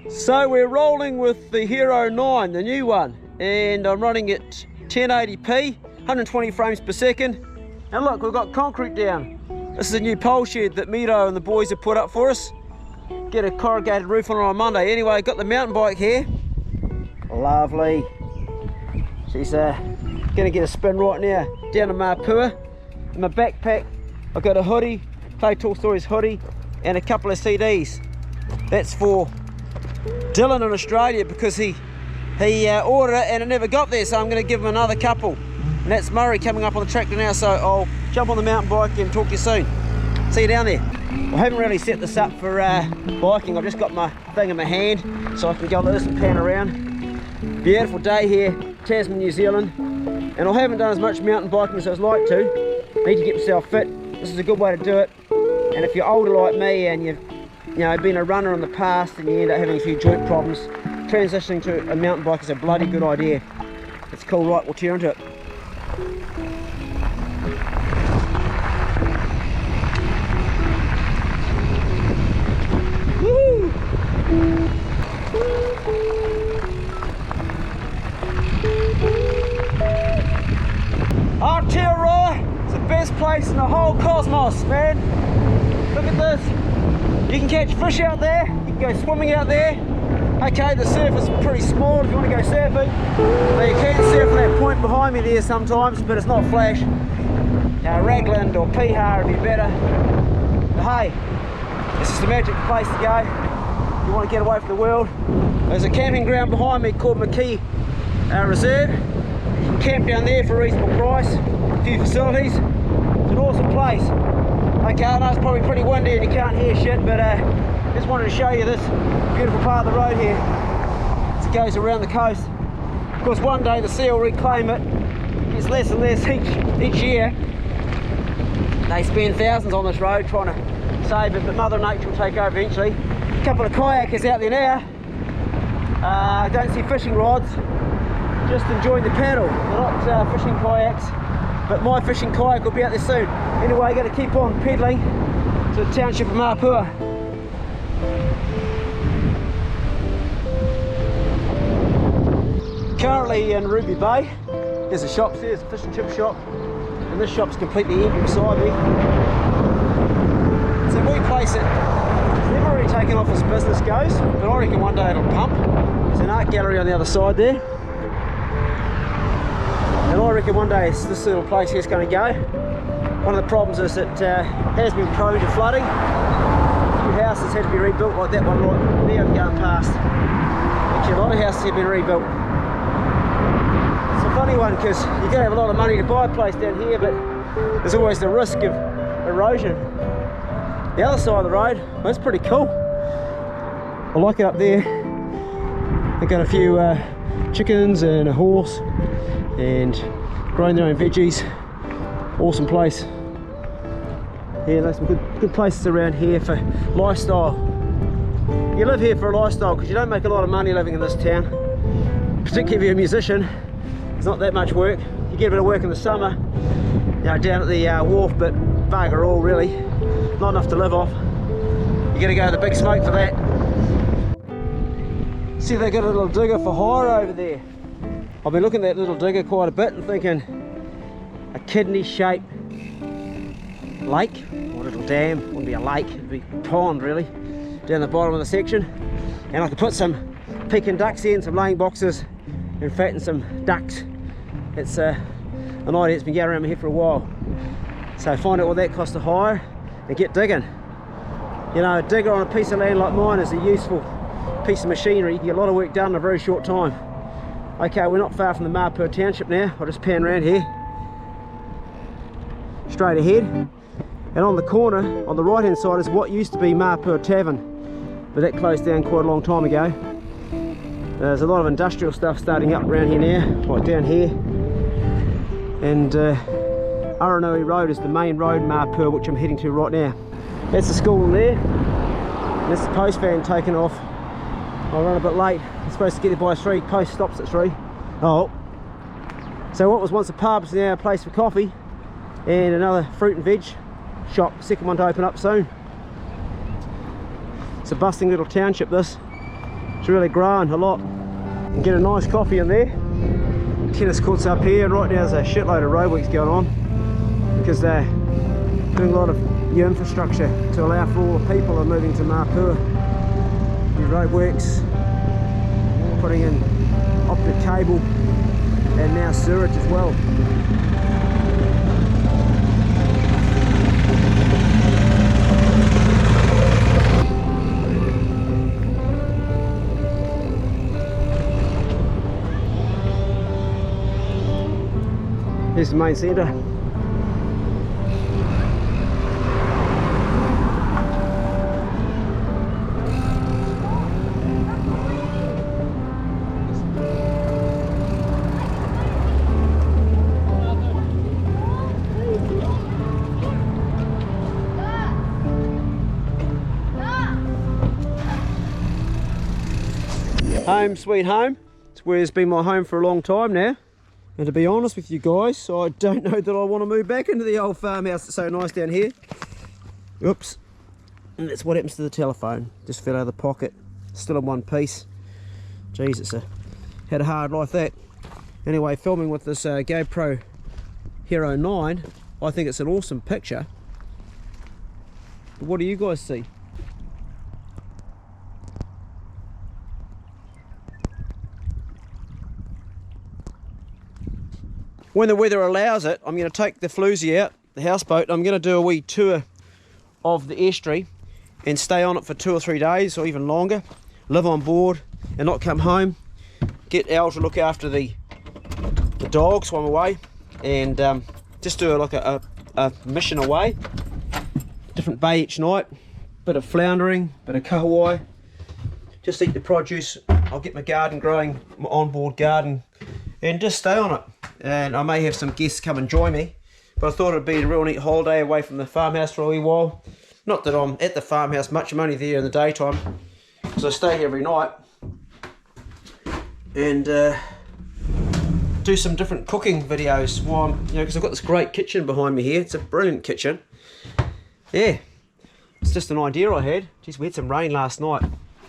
So we're rolling with the Hero 9, the new one, and I'm running at 1080p, 120 frames per second. And look, we've got concrete down. This is a new pole shed that Mito and the boys have put up for us. Get a corrugated roof on Monday. Anyway, got the mountain bike here. Lovely. She's gonna get a spin right now down to Mapua. In my backpack, I've got a hoodie, Clay Tall Stories hoodie, and a couple of CDs. That's for Dylan in Australia because he ordered it and it never got there, so I'm going to give him another couple. And that's Murray coming up on the tractor now, so I'll jump on the mountain bike and talk to you soon. See you down there. I haven't really set this up for biking. I've just got my thing in my hand so I can go like this and pan around. Beautiful day here, Tasman, New Zealand. And I haven't done as much mountain biking as I'd like to. Need to get myself fit. This is a good way to do it. And if you're older like me and you've been a runner in the past and you end up having a few joint problems, transitioning to a mountain bike is a bloody good idea. It's cool. Right, we'll tear into it. Woo! Aotearoa, it's the best place in the whole cosmos, man. Look at this. You can catch fish out there, you can go swimming out there. Okay, the surf is pretty small if you want to go surfing. But you can surf on that point behind me there sometimes, but it's not flash. Raglan or Piha would be better. But hey, it's just a magic place to go. You want to get away from the world. There's a camping ground behind me called McKee Reserve. You can camp down there for a reasonable price. A few facilities. It's an awesome place. Okay, I know it's probably pretty windy and you can't hear shit, but just wanted to show you this beautiful part of the road here as it goes around the coast. Of course, one day the sea will reclaim it. It gets less and less each year. They spend thousands on this road trying to save it, but Mother Nature will take over eventually. A couple of kayakers out there now. I don't see fishing rods, just enjoying the paddle. They're not fishing kayaks, but my fishing kayak will be out there soon. Anyway, got to keep on pedaling to the township of Mapua. Currently in Ruby Bay. There's a shop there, there's a fish and chip shop, and this shop's completely empty beside me. It's a wee place that never really taken off as business goes, but I reckon one day it'll pump. There's an art gallery on the other side there. And I reckon one day this little place here is going to go. One of the problems is it has been prone to flooding. A few houses had to be rebuilt, like that one right there I'm going past. Actually, a lot of houses have been rebuilt. It's a funny one because you're going to have a lot of money to buy a place down here, but there's always the risk of erosion. The other side of the road, well, that's pretty cool. I like it up there. They've got a few chickens and a horse and growing their own veggies. Awesome place. Yeah, there's some good places around here for lifestyle. You live here for a lifestyle because you don't make a lot of money living in this town. Particularly if you're a musician, it's not that much work. You get a bit of work in the summer, down at the wharf, but bugger all really. Not enough to live off. You gotta go to the big smoke for that. See, they got a little digger for hire over there. I've been looking at that little digger quite a bit and thinking a kidney-shaped lake or a little dam. It wouldn't be a lake, it'd be a pond really, down the bottom of the section. And I could put some Peking ducks in, some laying boxes, and fatten some ducks. It's an idea that's been going around my head for a while. So find out what that costs to hire and get digging. You know, a digger on a piece of land like mine is a useful piece of machinery. You can get a lot of work done in a very short time. Okay, we're not far from the Mapua township now. I'll just pan around here. Straight ahead. And on the corner, on the right hand side, is what used to be Mapua Tavern. But that closed down quite a long time ago. There's a lot of industrial stuff starting up around here now, like down here. And Aranui Road is the main road in Mapua, which I'm heading to right now. That's the school in there. And that's the post van taking off. I'll run a bit late. I'm supposed to get there by 3. Post stops at 3. Oh. So what was once a pub is now a place for coffee and another fruit and veg shop. Second one to open up soon. It's a bustling little township this. It's really grown a lot. You can get a nice coffee in there. Tennis courts up here, and right now there's a shitload of roadworks going on because they're doing a lot of new infrastructure to allow for all the people who are moving to Mapua. New roadworks, putting in optic cable and now sewage as well. Here's the main centre. Home sweet home. It's where it's been my home for a long time now. And to be honest with you guys, I don't know that I want to move back into the old farmhouse. It's so nice down here. Oops. And that's what happens to the telephone. Just fell out of the pocket. Still in one piece. Jeez, had a hard life that. Anyway, filming with this GoPro Hero 9, I think it's an awesome picture. But what do you guys see? When the weather allows it, I'm going to take the floozy out, the houseboat. I'm going to do a wee tour of the estuary and stay on it for 2 or 3 days or even longer. Live on board and not come home. Get Al to look after the dogs while I'm away, and just do like a mission away. Different bay each night. Bit of floundering, bit of kahawai. Just eat the produce. I'll get my garden growing, my onboard garden, and just stay on it. And I may have some guests come and join me, but I thought it'd be a real neat holiday away from the farmhouse for a wee while. Not that I'm at the farmhouse much, I'm only there in the daytime because I stay here every night, and do some different cooking videos while I'm, because I've got this great kitchen behind me here. It's a brilliant kitchen. Yeah, it's just an idea I had. Geez, we had some rain last night.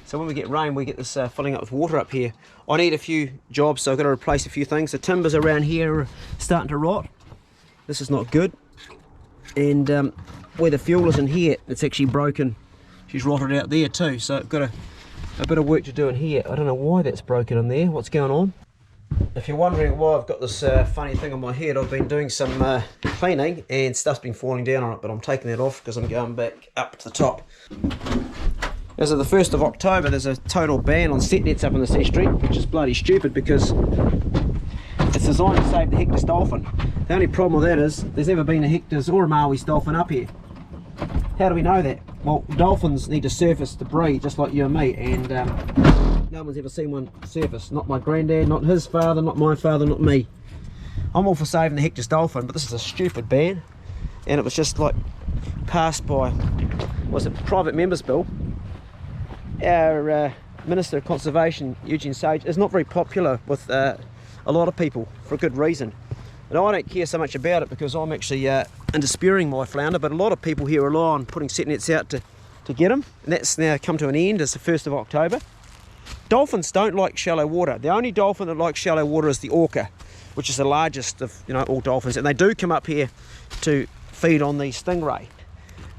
So when we get rain, we get this filling up with water up here. I need a few jobs, so I've got to replace a few things. The timbers around here are starting to rot. This is not good. And where the fuel is in here, it's actually broken. She's rotted out there too, so I've got a bit of work to do in here. I don't know why that's broken in there. What's going on? If you're wondering why I've got this funny thing on my head, I've been doing some cleaning and stuff's been falling down on it, but I'm taking that off because I'm going back up to the top. As of the 1st of October, there's a total ban on set nets up in this estuary, which is bloody stupid because it's designed to save the Hector's dolphin. The only problem with that is there's never been a Hector's or a Maui's dolphin up here. How do we know that? Well, dolphins need to surface to breed, just like you and me, and no one's ever seen one surface. Not my granddad, not his father, not my father, not me. I'm all for saving the Hector's dolphin, but this is a stupid ban, and it was just like passed by, was it private members bill? Our Minister of Conservation, Eugene Sage, is not very popular with a lot of people for a good reason. And I don't care so much about it because I'm actually into spearing my flounder, but a lot of people here rely on putting set nets out to get them. And that's now come to an end. It's the 1st of October. Dolphins don't like shallow water. The only dolphin that likes shallow water is the orca, which is the largest of all dolphins. And they do come up here to feed on the stingray.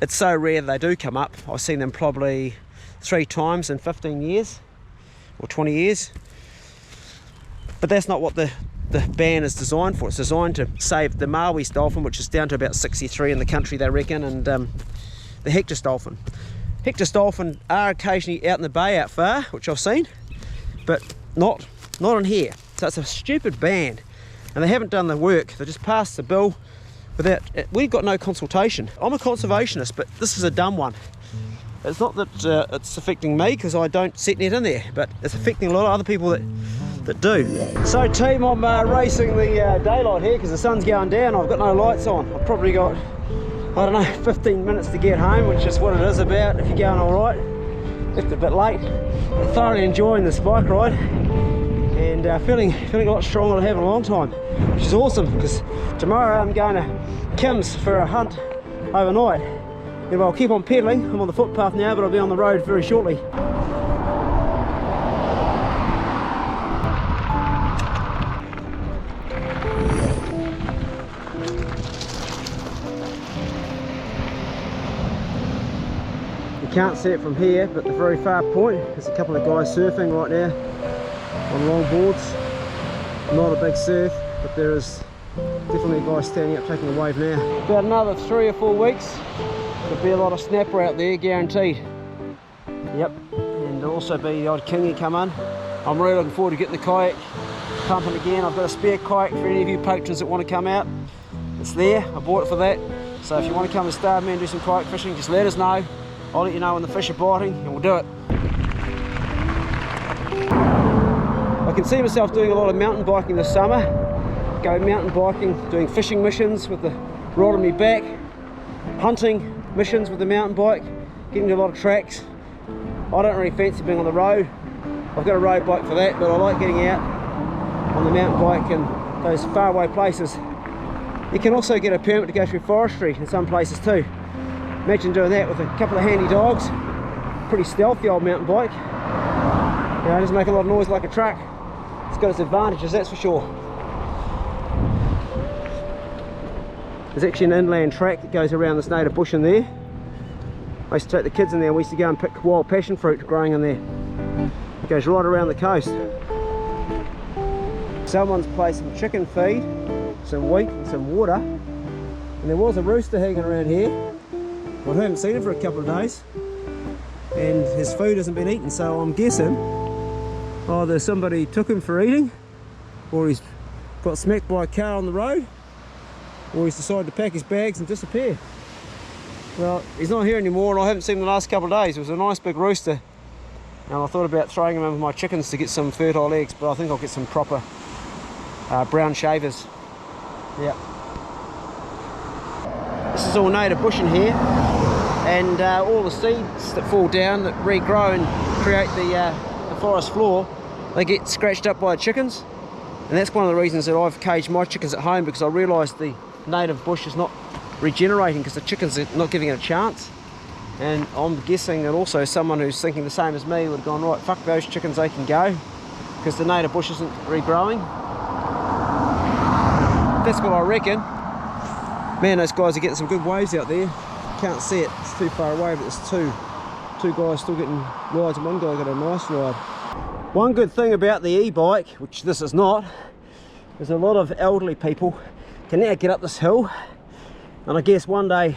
It's so rare they do come up. I've seen them probably 3 times in 15 years or 20 years, but that's not what the ban is designed for. It's designed to save the Maui's dolphin, which is down to about 63 in the country they reckon, and the Hector's dolphin. Hector's dolphin are occasionally out in the bay out far, which I've seen, but not in here. So it's a stupid ban, and they haven't done the work. They just passed the bill without, we've got no consultation. I'm a conservationist, but this is a dumb one. It's not that it's affecting me because I don't set net in there, but it's affecting a lot of other people that do. So team, I'm racing the daylight here because the sun's going down. I've got no lights on. I've probably got, I don't know, 15 minutes to get home, which is what it is about if you're going all right. Left a bit late. I'm thoroughly enjoying this bike ride and feeling a lot stronger than I have in a long time, which is awesome because tomorrow I'm going to Kim's for a hunt overnight. Anyway, I'll keep on pedalling. I'm on the footpath now, but I'll be on the road very shortly. can't see it from here, but the very far point, there's a couple of guys surfing right now on longboards. Not a big surf, but there is definitely a guy standing up taking a wave now. About another 3 or 4 weeks, there'll be a lot of snapper out there, guaranteed. Yep, and there'll also be the odd kingy come in. I'm really looking forward to getting the kayak pumping again. I've got a spare kayak for any of you patrons that want to come out. It's there, I bought it for that. So if you want to come and start me and do some kayak fishing, just let us know. I'll let you know when the fish are biting and we'll do it. I can see myself doing a lot of mountain biking this summer. Go mountain biking, doing fishing missions with the rod on my back, hunting missions with the mountain bike, getting to a lot of tracks. I don't really fancy being on the road. I've got a road bike for that, but I like getting out on the mountain bike and those faraway places. You can also get a permit to go through forestry in some places too. Imagine doing that with a couple of handy dogs. Pretty stealthy old mountain bike. You know, it doesn't make a lot of noise like a truck. It's got its advantages, that's for sure. There's actually an inland track that goes around this native bush in there. I used to take the kids in there. We used to go and pick wild passion fruit growing in there. It goes right around the coast. Someone's placed some chicken feed, some wheat and some water, and there was a rooster hanging around here. I haven't seen him for a couple of days and his food hasn't been eaten, so I'm guessing either somebody took him for eating, or he's got smacked by a car on the road, or he's decided to pack his bags and disappear. Well, he's not here anymore and I haven't seen him the last couple of days. It was a nice big rooster and I thought about throwing him in with my chickens to get some fertile eggs, but I think I'll get some proper brown shavers. Yeah. This is all native bush in here, and all the seeds that fall down that regrow and create the forest floor, they get scratched up by chickens, and that's one of the reasons that I've caged my chickens at home, because I realised the native bush is not regenerating because the chickens are not giving it a chance. And I'm guessing that also someone who's thinking the same as me would have gone, right, fuck those chickens, they can go, because the native bush isn't regrowing. That's what I reckon. Man, those guys are getting some good waves out there. Can't see it, it's too far away, but there's two guys still getting rides, and one guy got a nice ride. One good thing about the e-bike, which this is not, is a lot of elderly people can now get up this hill, and I guess one day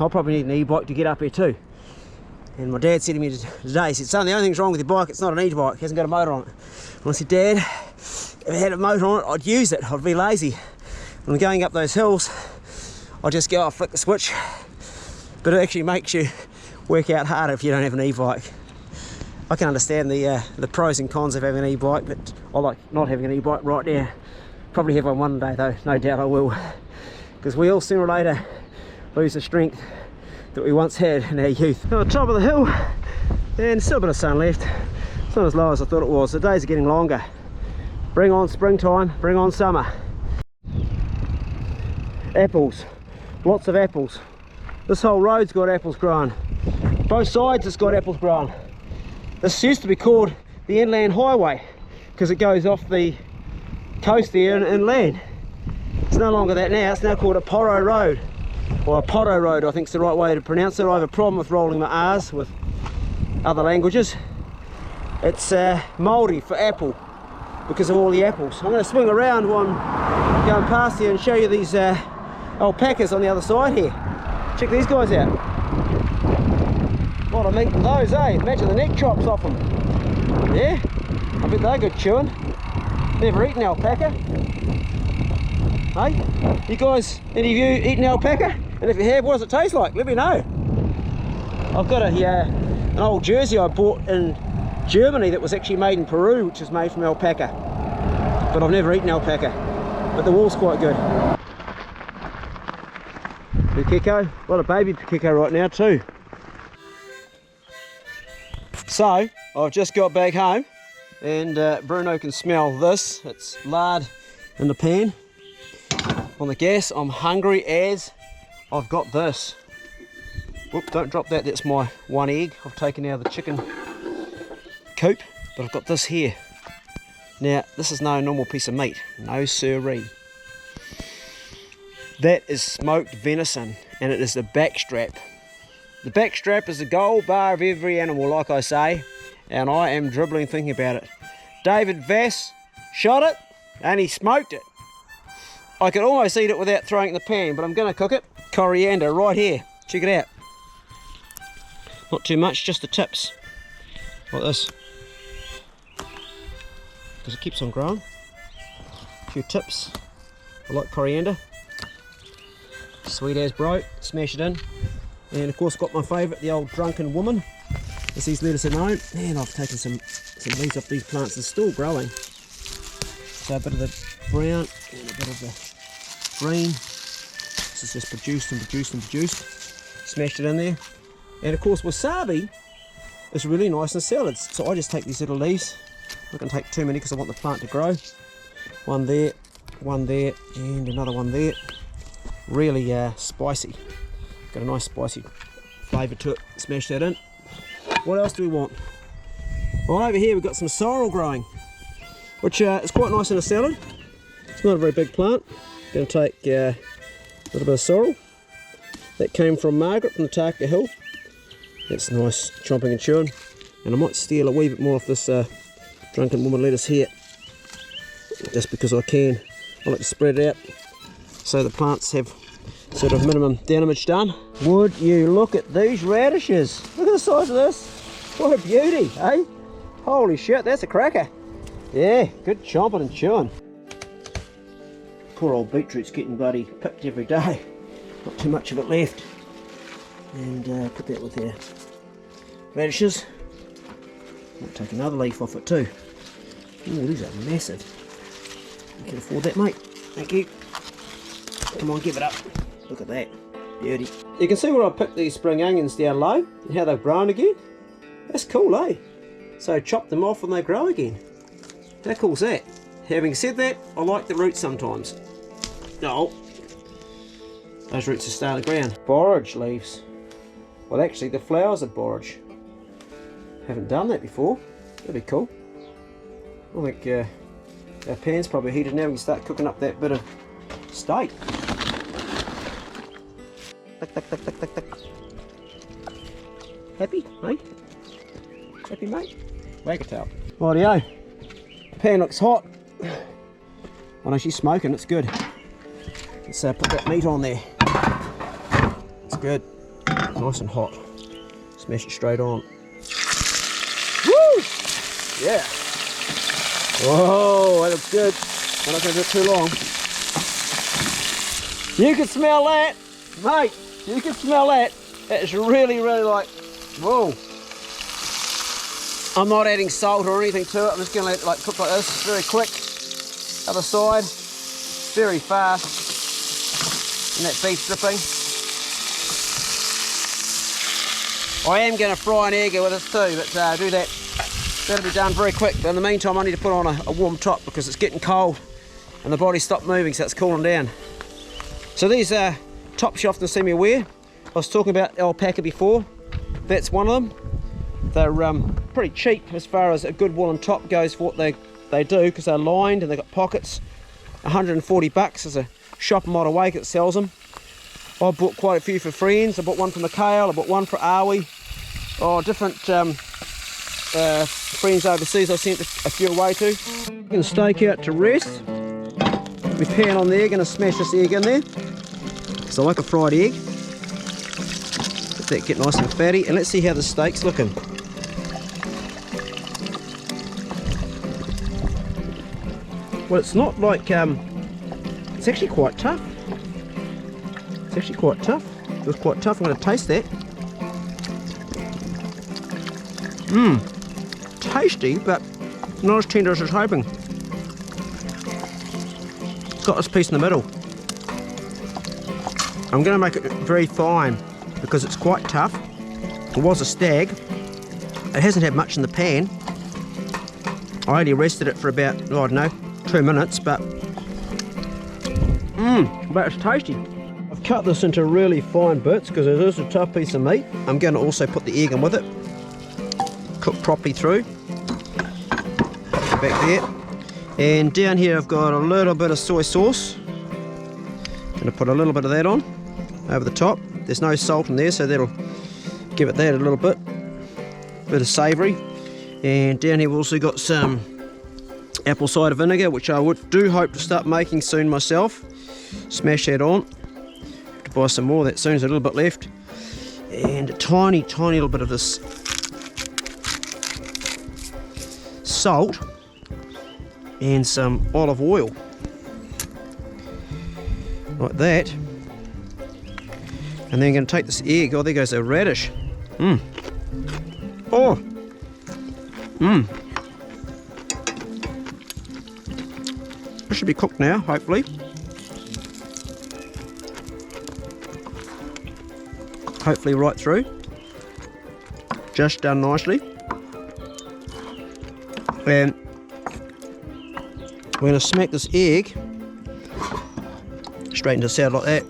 I'll probably need an e-bike to get up here too. And my dad said to me today, he said, son, the only thing's wrong with your bike, it's not an e-bike, it hasn't got a motor on it. And I said, Dad, if it had a motor on it, I'd use it, I'd be lazy. When I'm going up those hills, I'll just go, I'll flick the switch. But it actually makes you work out harder if you don't have an e-bike. I can understand the pros and cons of having an e-bike, but I like not having an e-bike right now. Probably have one day though, no doubt I will. Because we all sooner or later lose the strength that we once had in our youth. On the top of the hill, and still a bit of sun left. It's not as low as I thought it was. The days are getting longer. Bring on springtime, bring on summer. Apples, lots of apples. This whole road's got apples growing. Both sides it's got apples growing. This used to be called the Inland Highway because it goes off the coast there and inland. It's no longer that now, it's now called a Poro Road. Or a Poto Road, I think is the right way to pronounce it. I have a problem with rolling my R's with other languages. It's Māori for apple, because of all the apples. I'm going to swing around while I'm going past here and show you these alpacas on the other side here. Check these guys out. A lot of meat in those, eh? Imagine the neck chops off them. Yeah, I bet they're good chewing. Never eaten alpaca. Hey, you guys, any of you eaten alpaca? And if you have, what does it taste like? Let me know. I've got an old jersey I bought in Germany that was actually made in Peru, which is made from alpaca. But I've never eaten alpaca. But the wool's quite good. Pukeko, a lot of baby pukeko right now too. So, I've just got back home and Bruno can smell this. It's lard in the pan on the gas. I'm hungry as I've got this. Whoop, don't drop that, that's my one egg I've taken out of the chicken coop, but I've got this here. Now, this is no normal piece of meat, no siree. That is smoked venison, and it is the backstrap The back strap is the gold bar of every animal, like I say, and I am dribbling thinking about it. David Vass shot it and he smoked it. I could almost eat it without throwing it in the pan, but I'm going to cook it. Coriander right here, check it out. Not too much, just the tips, like this, because it keeps on growing. A few tips. I like coriander. Sweet as bro, smash it in. And of course got my favourite, the old drunken woman, as these lettuce are known. And I've taken some leaves off these plants, they're still growing. So a bit of the brown and a bit of the green. This is just produced and produced and produced. Smashed it in there. And of course wasabi is really nice in salads. So I just take these little leaves. I'm not going to take too many because I want the plant to grow. One there, and another one there. Really spicy. Got a nice spicy flavour to it. Smash that in. What else do we want? Well, over here we've got some sorrel growing, which is quite nice in a salad. It's not a very big plant. Going to take a little bit of sorrel. That came from Margaret from the Taka Hill. That's nice, chomping and chewing. And I might steal a wee bit more off this drunken woman lettuce here, just because I can. I like to spread it out so the plants have sort of minimum damage done. Would you look at these radishes? Look at the size of this. What a beauty, eh? Holy shit, that's a cracker. Yeah, good chomping and chewing. Poor old beetroot's getting bloody picked every day. Not too much of it left. And put that with our radishes. Might take another leaf off it too. Ooh, these are massive. You can afford that, mate. Thank you. Come on, give it up. Look at that. Beauty. You can see where I picked these spring onions down low and how they've grown again. That's cool, eh? So chop them off and they grow again. How cool's that? Having said that, I like the roots sometimes. Oh, those roots are starting to ground. Borage leaves. Well, actually the flowers are borage. Haven't done that before. That'd be cool. I think our pan's probably heated now. We can start cooking up that bit of steak. Tick, tick, tick, tick, tick, tick. Happy, mate? Happy, mate? Wag a tail. Rightio. Pan looks hot. I know she's smoking, it's good. Let's put that meat on there. It's good. Nice and hot. Smash it straight on. Woo! Yeah. Whoa, that looks good. I'm not going to do it too long. You can smell that, mate. You can smell that. That is really, really like, whoa. I'm not adding salt or anything to it. I'm just going to let it like cook like this, very quick. Other side, very fast. And that beef dripping. I am going to fry an egg with this too, but do that. That'll be done very quick. But in the meantime, I need to put on a warm top because it's getting cold and the body stopped moving, so it's cooling down. So these tops you often see me wear. I was talking about alpaca before. That's one of them. They're pretty cheap as far as a good woolen top goes for what they do, because they're lined and they've got pockets. 140 bucks. There's a shop a mile away that sells them. I bought quite a few for friends. I bought one for Mikhail, I bought one for Awi. Oh, different friends overseas I sent a few away to. I'm going to stake out to rest. My pan on there, going to smash this egg in there. Because I like a fried egg. Let that get nice and fatty. And let's see how the steak's looking. Well, it's not like, it's actually quite tough. It's actually quite tough. It was quite tough. I'm going to taste that. Tasty, but not as tender as I was hoping. Got this piece in the middle. I'm going to make it very fine because it's quite tough. It was a stag. It hasn't had much in the pan. I only rested it for about, I don't know, 2 minutes, but it's tasty. I've cut this into really fine bits because it is a tough piece of meat. I'm going to also put the egg in with it. Cook properly through. Back there. And down here I've got a little bit of soy sauce. Going to put a little bit of that on over the top. There's no salt in there, so that'll Give it that a little bit of savoury. And down here we've also got some apple cider vinegar, which I do hope to start making soon myself. Smash that on. Have to buy some more that soon, there's a little bit left. And a tiny little bit of this salt and some olive oil. Like that. And then I'm going to take this egg. Oh, there goes a radish. Oh! This should be cooked now, hopefully. Hopefully right through. Just done nicely. And we're going to smack this egg straight into the salad like that.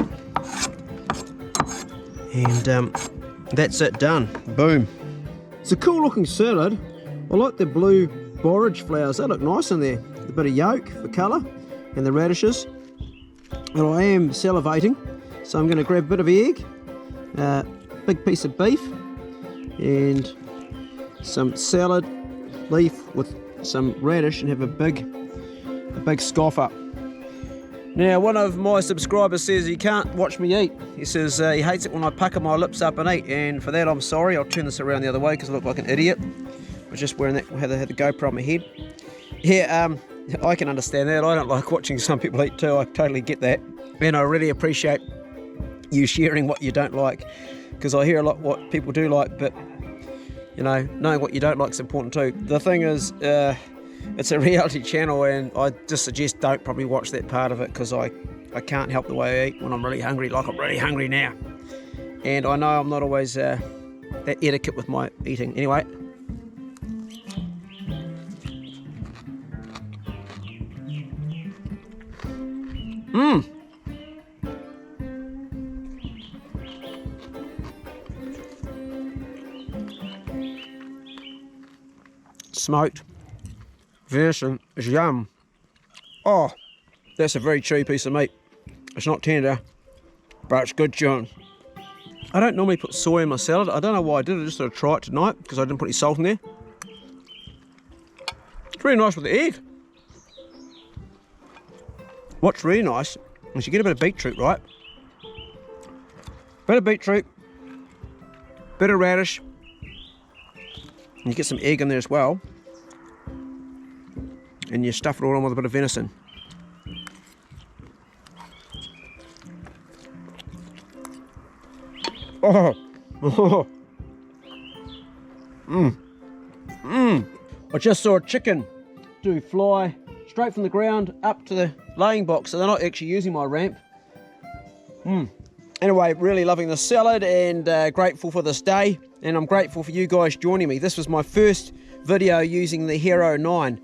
And that's it, done. Boom. It's a cool looking salad. I like the blue borage flowers, they look nice in there. A bit of yolk for colour and the radishes. And I am salivating, so I'm going to grab a bit of egg, big piece of beef, and some salad leaf with some radish, and have a big scoff up. Now, one of my subscribers says he can't watch me eat. He says he hates it when I pucker my lips up and eat, and for that I'm sorry. I'll turn this around the other way because I look like an idiot. I was just wearing that, had the GoPro on my head. Yeah, I can understand that. I don't like watching some people eat too. I totally get that. And I really appreciate you sharing what you don't like, because I hear a lot what people do like, but you know, knowing what you don't like is important too. The thing is, it's a reality channel, and I just suggest don't probably watch that part of it, because I can't help the way I eat when I'm really hungry, like I'm really hungry now. And I know I'm not always that etiquette with my eating. Anyway. Smoked venison is yum. Oh, that's a very chewy piece of meat. It's not tender, but it's good chewing. I don't normally put soy in my salad. I don't know why I did. I just thought I'd try it tonight because I didn't put any salt in there. It's really nice with the egg. What's really nice is you get a bit of beetroot, right? Bit of beetroot, bit of radish, and you get some egg in there as well. And you stuff it all on with a bit of venison. Oh! I just saw a chicken fly straight from the ground up to the laying box, so they're not actually using my ramp. Anyway, really loving the salad, and grateful for this day, and I'm grateful for you guys joining me. This was my first video using the Hero 9.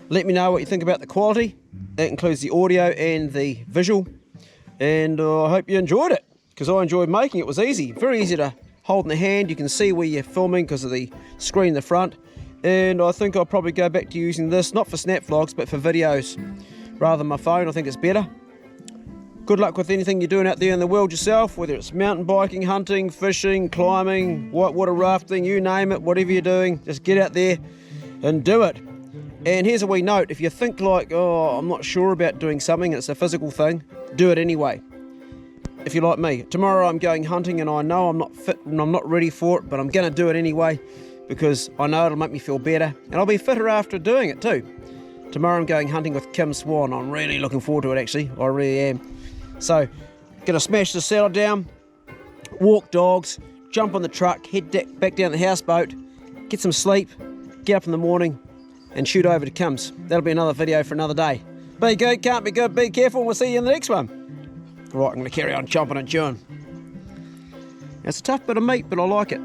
Let me know what you think about the quality. That includes the audio and the visual, and I hope you enjoyed it, because I enjoyed making it. It was easy, very easy to hold in the hand. You can see where you're filming because of the screen in the front, and I think I'll probably go back to using this, not for snap vlogs, but for videos rather than my phone. I think it's better. Good luck with anything you're doing out there in the world yourself, whether it's mountain biking, hunting, fishing, climbing, whitewater rafting, you name it. Whatever you're doing, just get out there and do it. And here's a wee note: if you think like, oh, I'm not sure about doing something, it's a physical thing, do it anyway. If you're like me, tomorrow I'm going hunting and I know I'm not fit and I'm not ready for it, but I'm going to do it anyway because I know it'll make me feel better, and I'll be fitter after doing it too. Tomorrow I'm going hunting with Kim Swan. I'm really looking forward to it, actually. I really am. So, going to smash the salad down, walk dogs, jump on the truck, head back down the houseboat, get some sleep, get up in the morning, and shoot over to Kim's. That'll be another video for another day. Be good, can't be good, be careful, we'll see you in the next one. Right, I'm going to carry on chomping and chewing. It's a tough bit of meat, but I like it.